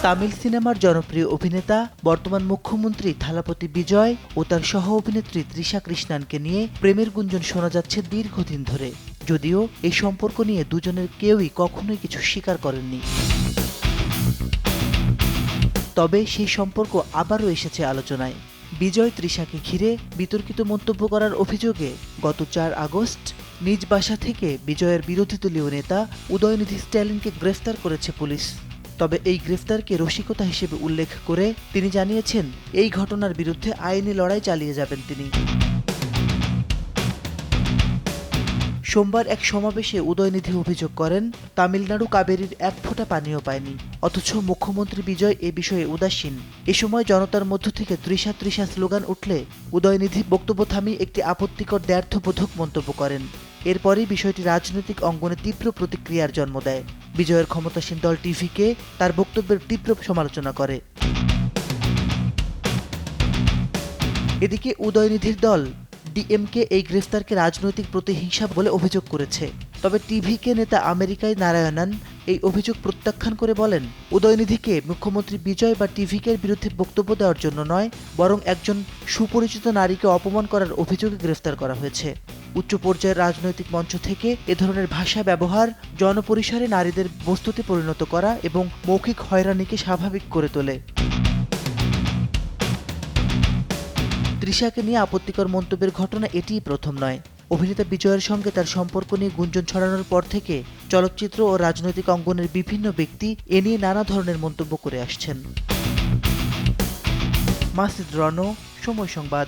তামিল সিনেমার জনপ্রিয় অভিনেতা বর্তমান মুখ্যমন্ত্রী থালাপতি বিজয় ও তার সহ অভিনেত্রী তৃষা কৃষ্ণানকে নিয়ে প্রেমের গুঞ্জন শোনা যাচ্ছে দীর্ঘদিন ধরে। যদিও এই সম্পর্ক নিয়ে দুজনের কেউই কখনোই কিছু স্বীকার করেননি। তবে সেই সম্পর্ক আবারও এসেছে আলোচনায়। বিজয় তৃষাকে ঘিরে বিতর্কিত মন্তব্য করার অভিযোগে গত ৪ আগস্ট নিজ বাসা থেকে বিজয়ের বিরোধী দলীয় নেতা উদয়নিধি স্ট্যালিনকে গ্রেফতার করেছে পুলিশ। তবে এই গ্রেফতারকে রসিকতা হিসেবে উল্লেখ করে তিনি জানিয়েছেন, এই ঘটনার বিরুদ্ধে আইনি লড়াই চালিয়ে যাবেন তিনি। সোমবার এক সমাবেশে উদয়নিধি অভিযোগ করেন, তামিলনাড়ু কাবেরীর এক ফোঁটা পানিও পায়নি, অথচ মুখ্যমন্ত্রী বিজয় এ বিষয়ে উদাসীন। এ সময় জনতার মধ্য থেকে তৃষা তৃষা স্লোগান উঠলে উদয়নিধি বক্তব্য থামিয়ে একটি আপত্তিকর দ্ব্যর্থবোধক মন্তব্য করেন। এরপরই বিষয়টি রাজনৈতিক অঙ্গনে তীব্র প্রতিক্রিয়ার জন্ম দেয়। বিজয়ের ক্ষমতাসীন দল টিভিকে তার বক্তব্যের তীব্র সমালোচনা করে। এদিকে উদয়নিধির দল ডিএমকে এই গ্রেফতারকে রাজনৈতিক প্রতিহিংসা বলে অভিযোগ করেছে। তবে টিভিকে নেতা আমেরিকায় নারায়ণন এই অভিযোগ প্রত্যাখ্যান করে বলেন, উদয়নিধিকে মুখ্যমন্ত্রী বিজয় বা টিভিকের বিরুদ্ধে বক্তব্য দেওয়ার জন্য নয়, বরং একজন সুপরিচিত নারীকে অপমান করার অভিযোগে গ্রেফতার করা হয়েছে। উচ্চ পর্যায়ের রাজনৈতিক মঞ্চ থেকে এ ধরনের ভাষা ব্যবহার জনপরিসরে নারীদের বস্তুতে পরিণত করা এবং মৌখিক হয়রানিকে স্বাভাবিক করে তোলে। তৃষাকে নিয়ে আপত্তিকর মন্তব্যের ঘটনা এটিই প্রথম নয়। অভিনেতা বিজয়ের সঙ্গে তার সম্পর্ক নিয়ে গুঞ্জন ছড়ানোর পর থেকে চলচ্চিত্র ও রাজনৈতিক অঙ্গনের বিভিন্ন ব্যক্তি এ নিয়ে নানা ধরনের মন্তব্য করে আসছেন। মাসিদ রনো, সময় সংবাদ।